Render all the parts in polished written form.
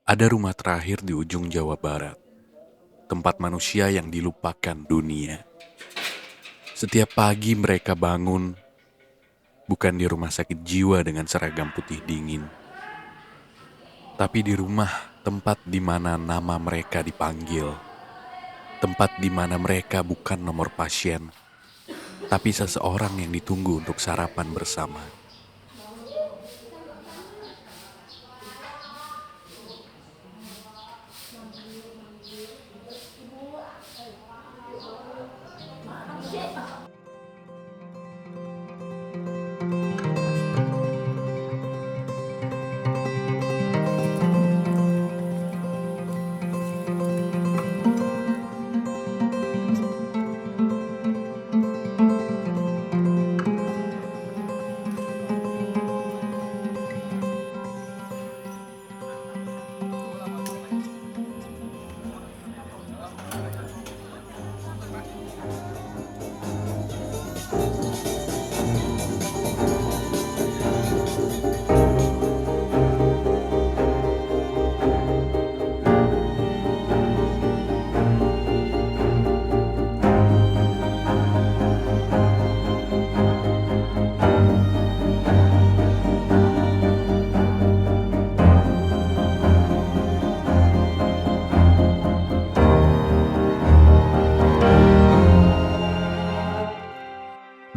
Ada rumah terakhir di ujung Jawa Barat, tempat manusia yang dilupakan dunia. Setiap pagi mereka bangun, bukan di rumah sakit jiwa dengan seragam putih dingin, tapi di rumah tempat di mana nama mereka dipanggil, tempat di mana mereka bukan nomor pasien, tapi seseorang yang ditunggu untuk sarapan bersama.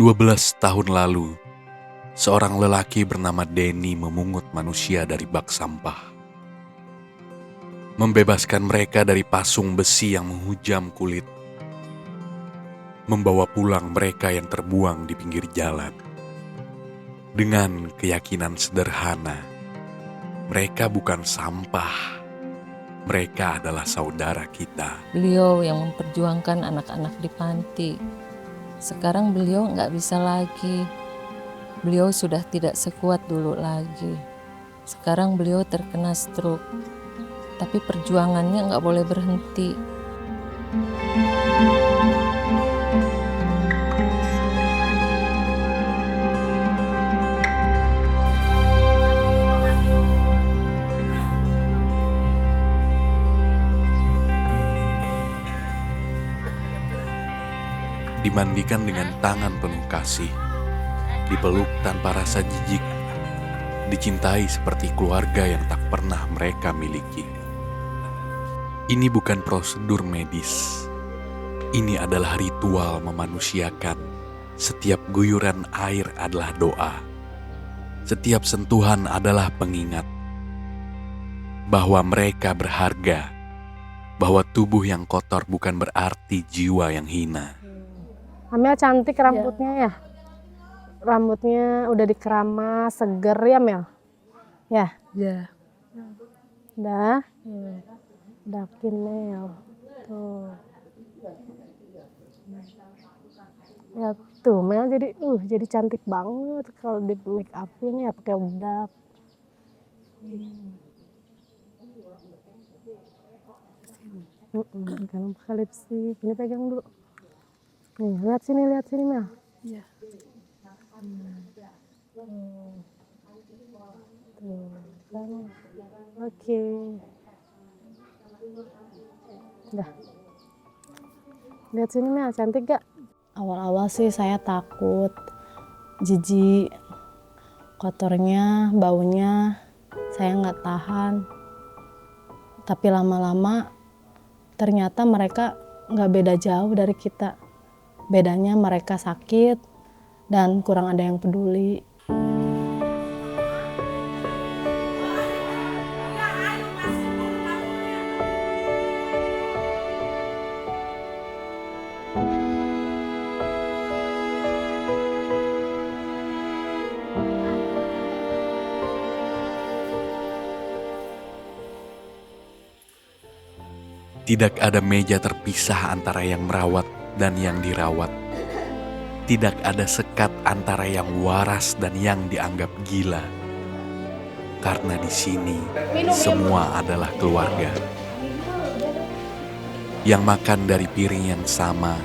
Dua 12 tahun lalu, seorang lelaki bernama Denny memungut manusia dari bak sampah. Membebaskan mereka dari pasung besi yang menghujam kulit. Membawa pulang mereka yang terbuang di pinggir jalan. Dengan keyakinan sederhana, mereka bukan sampah. Mereka adalah saudara kita. Beliau yang memperjuangkan anak-anak di panti. Sekarang beliau nggak bisa lagi. Beliau sudah tidak sekuat dulu lagi. Sekarang beliau terkena stroke. Tapi perjuangannya nggak boleh berhenti. Dimandikan dengan tangan penuh kasih, dipeluk tanpa rasa jijik, dicintai seperti keluarga yang tak pernah mereka miliki. Ini bukan prosedur medis, ini adalah ritual memanusiakan. Setiap guyuran air adalah doa, setiap sentuhan adalah pengingat bahwa mereka berharga, bahwa tubuh yang kotor bukan berarti jiwa yang hina. Amel cantik rambutnya ya. Rambutnya udah dikeramas, seger ya Mel? Ya? Ya. Udah? Dakin Mel. Tuh. Ya tuh Mel jadi cantik banget kalau di make upin ya pakai bedak. Jangan pakai lipstick. Ini pegang dulu. Nih, lihat sini Mel. Ya. Tuh kan. Oke. Dah. Lihat sini Mel, cantik gak? Awal-awal sih saya takut, jijik, kotornya, baunya, saya nggak tahan. Tapi lama-lama ternyata mereka nggak beda jauh dari kita. Bedanya mereka sakit dan kurang ada yang peduli. Tidak ada meja terpisah antara yang merawat dan yang dirawat. Tidak ada sekat antara yang waras dan yang dianggap gila. Karena di sini semua adalah keluarga. Yang makan dari piring yang sama,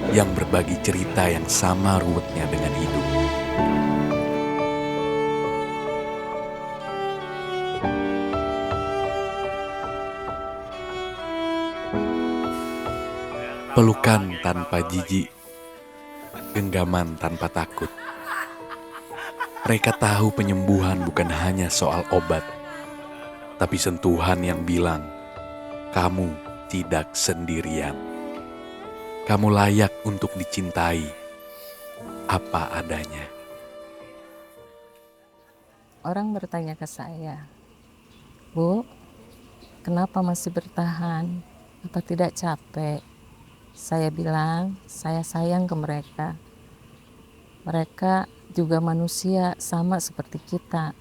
yang berbagi cerita yang sama ruwetnya dengan hidup. Pelukan tanpa jijik, genggaman tanpa takut. Mereka tahu penyembuhan bukan hanya soal obat, tapi sentuhan yang bilang, kamu tidak sendirian. Kamu layak untuk dicintai, apa adanya. Orang bertanya ke saya, Bu, kenapa masih bertahan? Apa tidak capek? Saya bilang, saya sayang ke mereka. Mereka juga manusia sama seperti kita.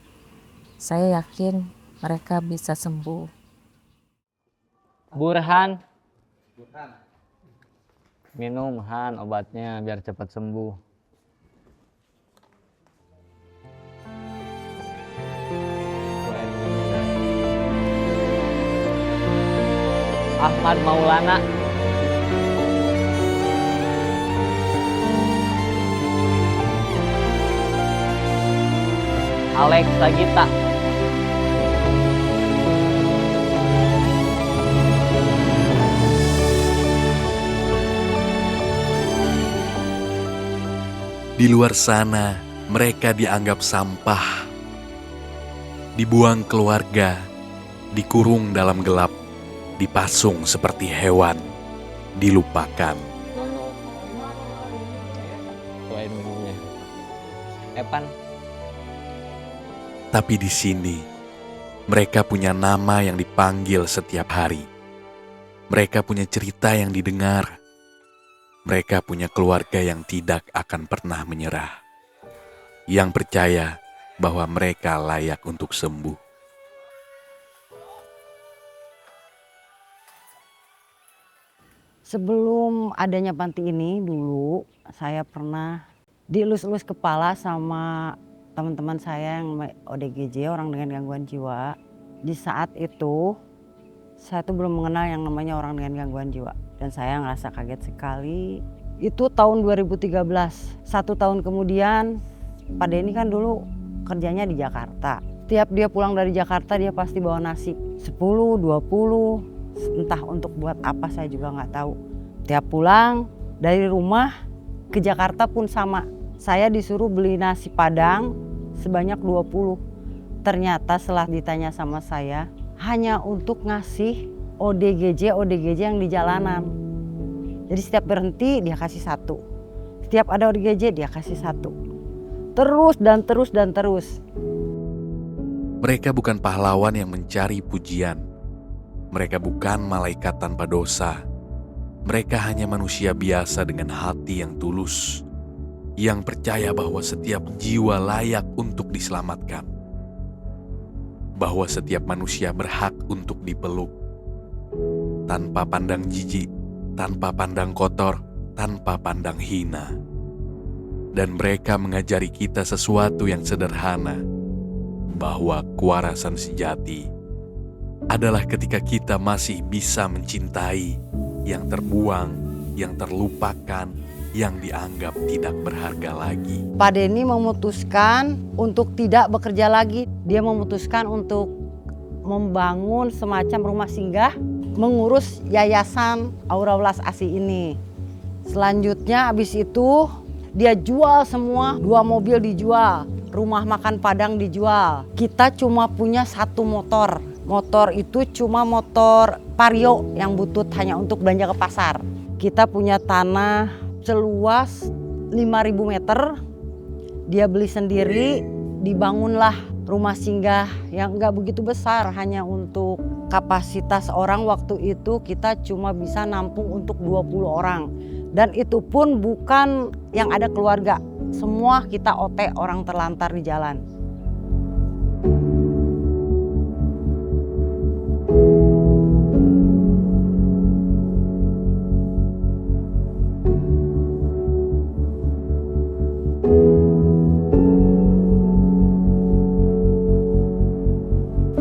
Saya yakin mereka bisa sembuh. Burhan. Minum Han obatnya biar cepat sembuh. Ahmad Maulana. Alex Sagita. Di luar sana, mereka dianggap sampah, dibuang keluarga, dikurung dalam gelap, dipasung seperti hewan, dilupakan. Tuain minumnya. Epan. Tapi di sini, mereka punya nama yang dipanggil setiap hari. Mereka punya cerita yang didengar. Mereka punya keluarga yang tidak akan pernah menyerah. Yang percaya bahwa mereka layak untuk sembuh. Sebelum adanya panti ini dulu saya pernah dielus-elus kepala sama teman-teman saya yang ODGJ, orang dengan gangguan jiwa. Di saat itu saya tuh belum mengenal yang namanya orang dengan gangguan jiwa. Dan saya ngerasa kaget sekali. Itu tahun 2013, 1 tahun kemudian Pak Denny kan dulu kerjanya di Jakarta. Tiap dia pulang dari Jakarta dia pasti bawa nasi 10, 20, entah untuk buat apa saya juga nggak tahu. Tiap pulang dari rumah ke Jakarta pun sama. Saya disuruh beli nasi Padang sebanyak 20. Ternyata setelah ditanya sama saya, hanya untuk ngasih ODGJ yang di jalanan. Jadi setiap berhenti dia kasih 1. Setiap ada ODGJ dia kasih 1. Terus dan terus dan terus. Mereka bukan pahlawan yang mencari pujian. Mereka bukan malaikat tanpa dosa. Mereka hanya manusia biasa dengan hati yang tulus, yang percaya bahwa setiap jiwa layak untuk diselamatkan, bahwa setiap manusia berhak untuk dipeluk, tanpa pandang jijik, tanpa pandang kotor, tanpa pandang hina. Dan mereka mengajari kita sesuatu yang sederhana, bahwa kewarasan sejati adalah ketika kita masih bisa mencintai yang terbuang, yang terlupakan, yang dianggap tidak berharga lagi. Pak Denny memutuskan untuk tidak bekerja lagi. Dia memutuskan untuk membangun semacam rumah singgah, mengurus yayasan Aura Welas Asih ini. Selanjutnya habis itu dia jual semua, 2 mobil dijual, rumah makan Padang dijual. Kita cuma punya 1 motor. Motor itu cuma motor Vario yang butut hanya untuk belanja ke pasar. Kita punya tanah seluas 5.000 meter. Dia beli sendiri, dibangunlah rumah singgah yang enggak begitu besar, hanya untuk kapasitas orang waktu itu kita cuma bisa nampung untuk 20 orang. Dan itu pun bukan yang ada keluarga, semua kita OT orang terlantar di jalan.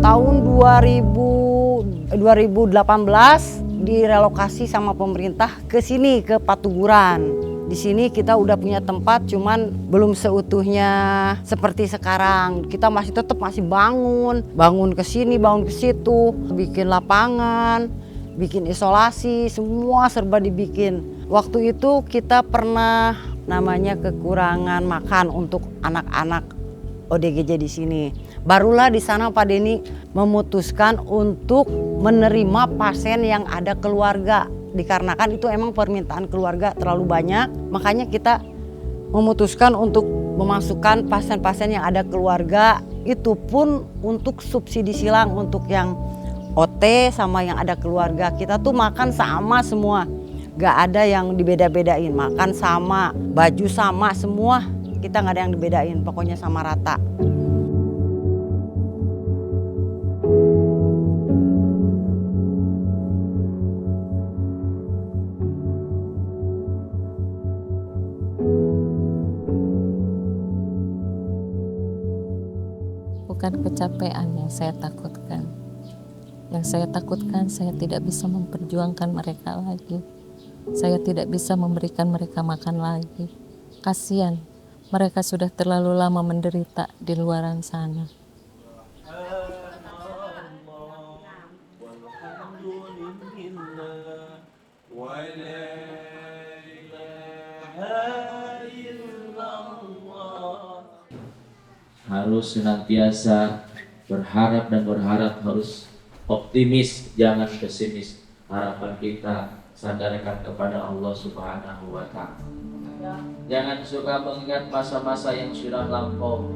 Tahun 2018 direlokasi sama pemerintah ke sini, ke Patuguran. Di sini kita udah punya tempat, cuman belum seutuhnya seperti sekarang. Kita tetap masih bangun ke sini, bangun ke situ, bikin lapangan, bikin isolasi, semua serba dibikin. Waktu itu kita pernah namanya kekurangan makan untuk anak-anak ODGJ di sini. Barulah di sana Pak Denny memutuskan untuk menerima pasien yang ada keluarga. Dikarenakan itu emang permintaan keluarga terlalu banyak, makanya kita memutuskan untuk memasukkan pasien-pasien yang ada keluarga. Itu pun untuk subsidi silang, untuk yang OT sama yang ada keluarga. Kita tuh makan sama semua, gak ada yang dibeda-bedain. Makan sama, baju sama, semua kita gak ada yang dibedain, pokoknya sama rata. Bukan kecapean yang saya takutkan. Yang saya takutkan saya tidak bisa memperjuangkan mereka lagi. Saya tidak bisa memberikan mereka makan lagi. Kasihan, mereka sudah terlalu lama menderita di luaran sana. Harus senantiasa berharap dan berharap, harus optimis, jangan pesimis. Harapan kita sandarkan kepada Allah Subhanahu wa Ta'ala. Jangan suka mengingat masa-masa yang sudah lampau.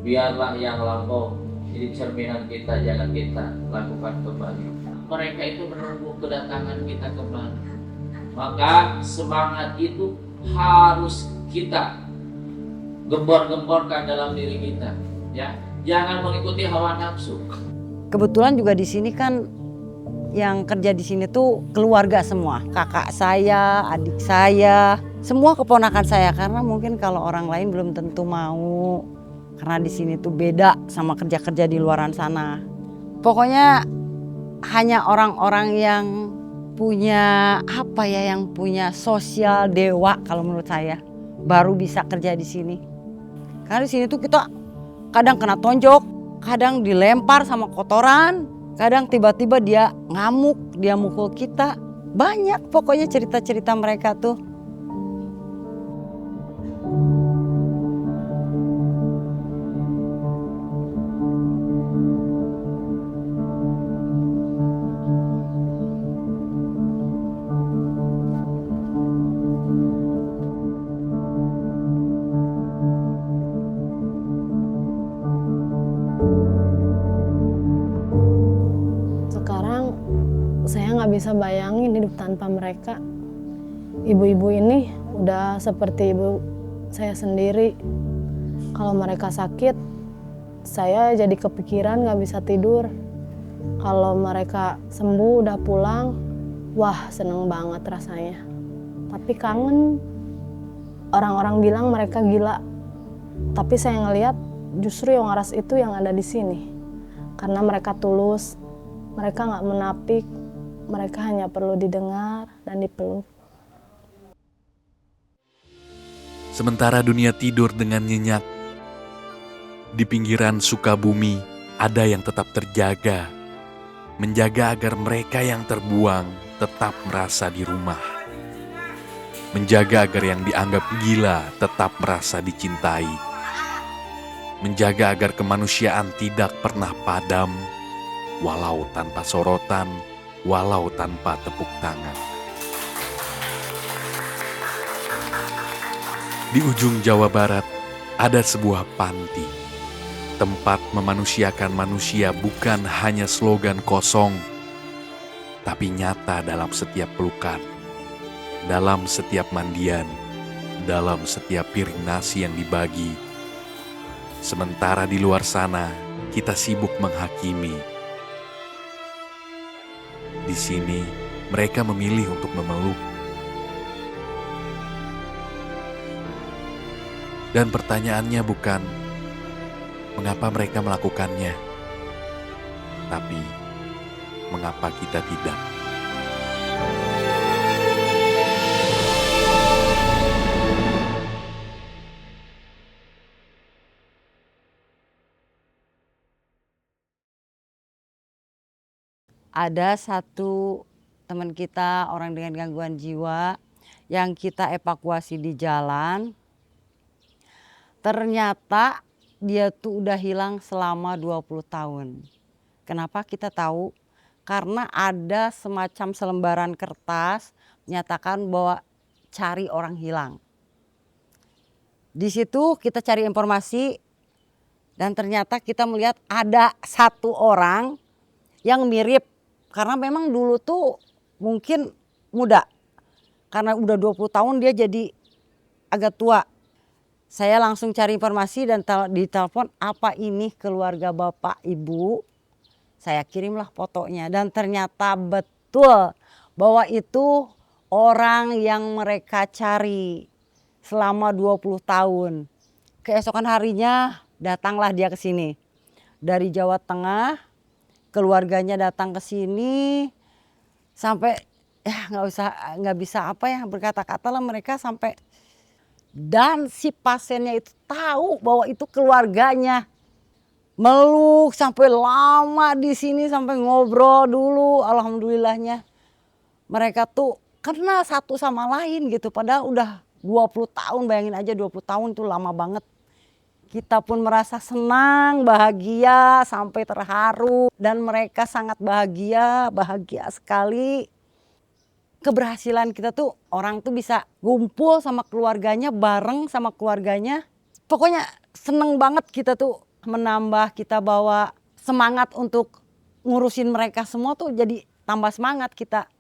Biarlah yang lampau jadi cerminan kita, jangan kita lakukan kembali. Mereka itu menunggu kedatangan kita kembali. Maka semangat itu harus kita gembor-gemborkan dalam diri kita, ya. Jangan mengikuti hawa nafsu. Kebetulan juga di sini kan yang kerja di sini tuh keluarga semua, kakak saya, adik saya, semua keponakan saya, karena mungkin kalau orang lain belum tentu mau, karena di sini tuh beda sama kerja-kerja di luaran sana. Pokoknya hanya orang-orang yang punya yang punya sosial dewa kalau menurut saya baru bisa kerja di sini. Karena di sini tuh kita kadang kena tonjok, kadang dilempar sama kotoran, kadang tiba-tiba dia ngamuk, dia mukul kita. Banyak pokoknya cerita-cerita mereka tuh. Bisa bayangin hidup tanpa mereka. Ibu-ibu ini udah seperti ibu saya sendiri. Kalau mereka sakit, saya jadi kepikiran gak bisa tidur. Kalau mereka sembuh udah pulang, wah seneng banget rasanya. Tapi kangen. Orang-orang bilang mereka gila, tapi saya ngelihat justru yang waras itu yang ada di sini. Karena mereka tulus, mereka gak menapik. Mereka hanya perlu didengar dan dipeluk. Sementara dunia tidur dengan nyenyak, di pinggiran Sukabumi ada yang tetap terjaga, menjaga agar mereka yang terbuang tetap merasa di rumah. Menjaga agar yang dianggap gila tetap merasa dicintai. Menjaga agar kemanusiaan tidak pernah padam, walau tanpa sorotan, walau tanpa tepuk tangan. Di ujung Jawa Barat ada sebuah panti. Tempat memanusiakan manusia bukan hanya slogan kosong, tapi nyata dalam setiap pelukan, dalam setiap mandian, dalam setiap piring nasi yang dibagi. Sementara di luar sana, kita sibuk menghakimi. Di sini, mereka memilih untuk memeluk. Dan pertanyaannya bukan mengapa mereka melakukannya, tapi mengapa kita tidak. Ada satu teman kita orang dengan gangguan jiwa yang kita evakuasi di jalan. Ternyata dia tuh udah hilang selama 20 tahun. Kenapa kita tahu? Karena ada semacam selembaran kertas menyatakan bahwa cari orang hilang. Di situ kita cari informasi dan ternyata kita melihat ada satu orang yang mirip. Karena memang dulu tuh mungkin muda. Karena udah 20 tahun dia jadi agak tua. Saya langsung cari informasi dan ditelepon, apa ini keluarga bapak ibu. Saya kirimlah fotonya dan ternyata betul bahwa itu orang yang mereka cari selama 20 tahun. Keesokan harinya datanglah dia ke sini. Dari Jawa Tengah, keluarganya datang ke sini sampai ya nggak bisa apa ya berkata-kata lah mereka sampai. Dan si pasiennya itu tahu bahwa itu keluarganya. Meluk sampai lama di sini sampai ngobrol dulu. Alhamdulillahnya mereka tuh kenal satu sama lain gitu. Padahal udah 20 tahun, bayangin aja 20 tahun tuh lama banget. Kita pun merasa senang, bahagia sampai terharu. Dan mereka sangat bahagia sekali. Keberhasilan kita tuh orang tuh bisa ngumpul sama keluarganya, bareng sama keluarganya. Pokoknya seneng banget kita tuh menambah, kita bawa semangat untuk ngurusin mereka semua tuh jadi tambah semangat kita.